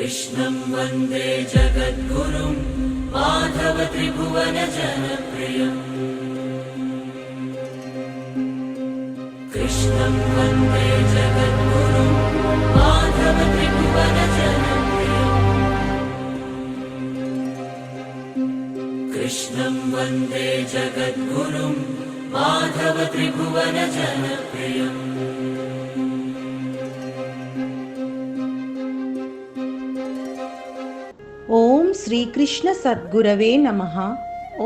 कृष्णं वन्दे जगद्गुरुं माधव त्रिभुवन जनप्रियम् कृष्णं वन्दे जगद्गुरुं माधव त्रिभुवन जनप्रियम् कृष्णं वन्दे जगद्गुरुं माधव त्रिभुवन जनप्रियम् ఓం శ్రీకృష్ణ సద్గురవే నమః.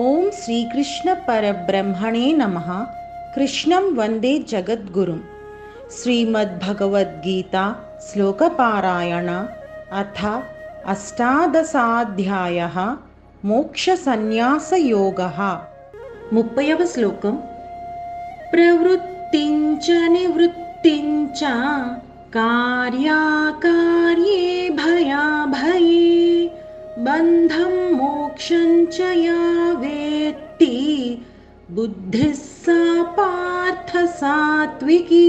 ఓం శ్రీకృష్ణ పరబ్రహ్మణే నమః. కృష్ణం వందే జగద్గురుం. శ్రీమద్భగవద్గీత శ్లోకపారాయణ అథ అష్టాదశాధ్యాయః మోక్ష సన్యాస యోగః. 30వ శ్లోకం. ప్రవృత్తించ నివృత్తించ కార్యాకార్యే భయాభయే బంధం మోక్షం చ యా వేత్తి బుద్ధిః సా పార్థ సాత్వికీ.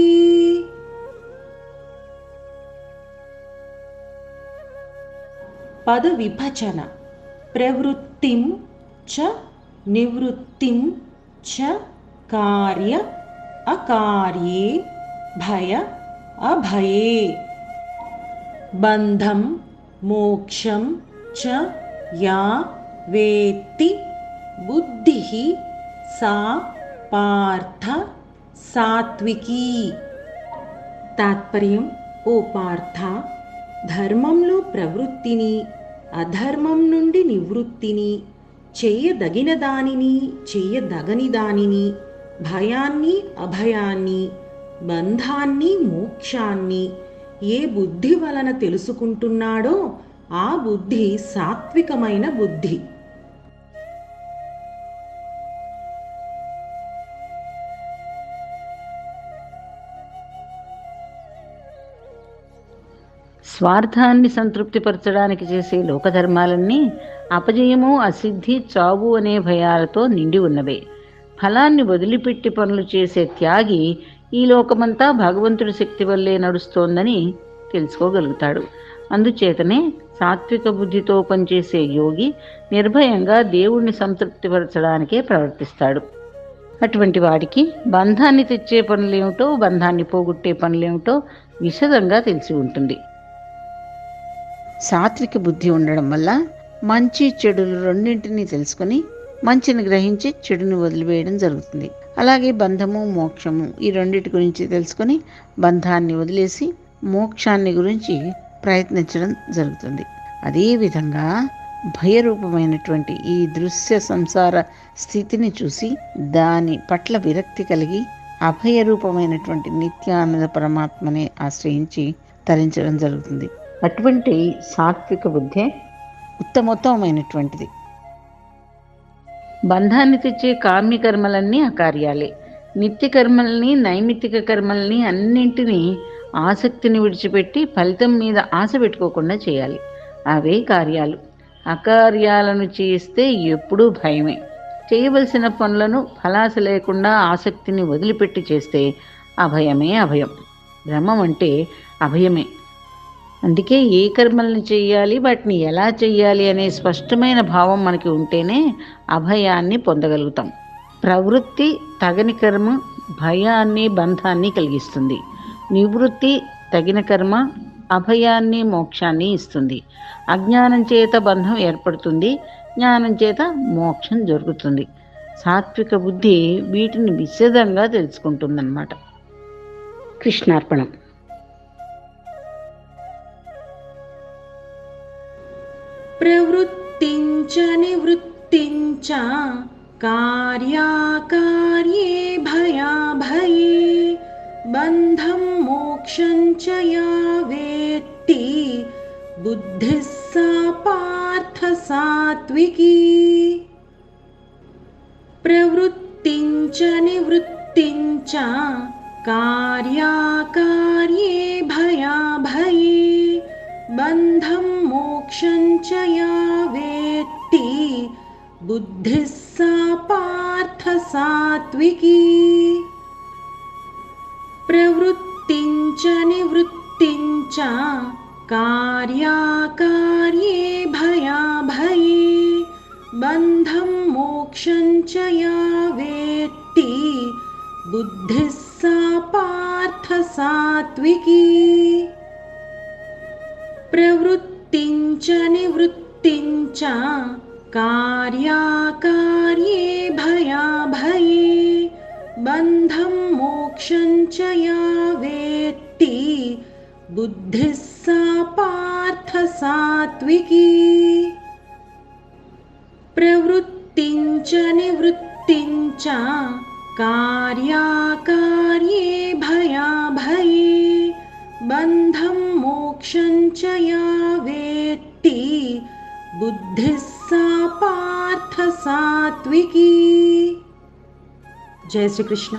పద విభజన. ప్రవృత్తిం చ నివృత్తిం చ కార్య అకార్యే భయ అభయే బంధం మోక్షం చ యా వేత్తి బుద్ధిః సా పార్థ సాత్వికీ. తాత్పర్యం. ఓ పార్థ, ధర్మంలో ప్రవృత్తిని, అధర్మం నుండి నివృత్తిని, చేయదగిన దానిని, చేయదగని దానిని, భయాన్ని అభయాన్ని, బంధాన్ని మోక్షాన్ని ఏ బుద్ధి వలన తెలుసుకుంటున్నాడో ఆ బుద్ధి సాత్వికమైన బుద్ధి. స్వార్థాన్ని సంతృప్తిపరచడానికి చేసే లోకధర్మాలన్నీ అపజయము, అసిద్ధి, చావు అనే భయాలతో నిండి ఉన్నవే. ఫలాన్ని వదిలిపెట్టి పనులు చేసే త్యాగి ఈ లోకమంతా భగవంతుడి శక్తి వల్లే నడుస్తోందని తెలుసుకోగలుగుతాడు. అందుచేతనే సాత్విక బుద్ధితో పనిచేసే యోగి నిర్భయంగా దేవుణ్ణి సంతృప్తిపరచడానికే ప్రవర్తిస్తాడు. అటువంటి వాడికి బంధాన్ని తెచ్చే పనులేమిటో, బంధాన్ని పోగొట్టే పనులేమిటో విశదంగా తెలిసి ఉంటుంది. సాత్విక బుద్ధి ఉండడం వల్ల మంచి చెడులు రెండింటినీ తెలుసుకుని మంచిని గ్రహించి చెడుని వదిలివేయడం జరుగుతుంది. అలాగే బంధము మోక్షము ఈ రెండింటి గురించి తెలుసుకుని బంధాన్ని వదిలేసి మోక్షాన్ని గురించి ప్రయత్నించడం జరుగుతుంది. అదేవిధంగా భయరూపమైనటువంటి ఈ దృశ్య సంసార స్థితిని చూసి దాని పట్ల విరక్తి కలిగి అభయరూపమైనటువంటి నిత్యానంద పరమాత్మని ఆశ్రయించి తరించడం జరుగుతుంది. అటువంటి సాత్విక బుద్ధే ఉత్తమోత్తమైనటువంటిది. బంధాన్ని తెచ్చే కామ్యకర్మలన్నీ అకార్యాలే. నిత్య కర్మల్ని, నైమిత్తిక కర్మల్ని అన్నింటినీ ఆసక్తిని విడిచిపెట్టి ఫలితం మీద ఆశ పెట్టుకోకుండా చేయాలి. అవే కార్యాలు. అకార్యాలను చేస్తే ఎప్పుడూ భయమే. చేయవలసిన పనులను ఫలాస లేకుండా ఆసక్తిని వదిలిపెట్టి చేస్తే అభయమే అభయం. బ్రహ్మం అంటే అభయమే. అందుకే ఏ కర్మల్ని చెయ్యాలి, వాటిని ఎలా చెయ్యాలి అనే స్పష్టమైన భావం మనకి ఉంటేనే అభయాన్ని పొందగలుగుతాం. ప్రవృత్తి తగని కర్మ భయాన్ని, బంధాన్ని కలిగిస్తుంది. నివృత్తి తగిన కర్మ అభయాన్ని, మోక్షాన్ని ఇస్తుంది. అజ్ఞానం చేత బంధం ఏర్పడుతుంది, జ్ఞానం చేత మోక్షం జరుగుతుంది. సాత్విక బుద్ధి వీటిని విశదంగా తెలుసుకుంటుందన్నమాట. కృష్ణార్పణం. ప్రవృత్తించ నివృత్తించ కార్యాకార్యే భయాభయే బంధం మోక్షం చ యా వేత్తి బుద్ధిః సా పార్థ సాత్వికీ. ప్రవృత్తించ నివృత్తించ కార్యాకార్యే భయాభయే బంధం మోక్షం చ యా వేత్తి బుద్ధిః సా పార్థ సాత్వికీ. ప్రవృత్తించ నివృత్తించ कार्याकार्ये भयाभये बन्धं मोक्षं च या वेत्ति बुद्धिः सा पार्थ सात्विकी। प्रवृत्तिं च निवृत्तिं च कार्याकार्ये भयाभये बन्धं मोक्षं च या वेत्ति बुद्धिः सा पार्थ सात्विकी। प्रवृत्तिं च निवृत्तिं च कार्याकार्ये भयाभये बन्धं मोक्षं च या वेत्ति बुद्धिः सा पार्थ सात्विकी। जय श्री कृष्ण।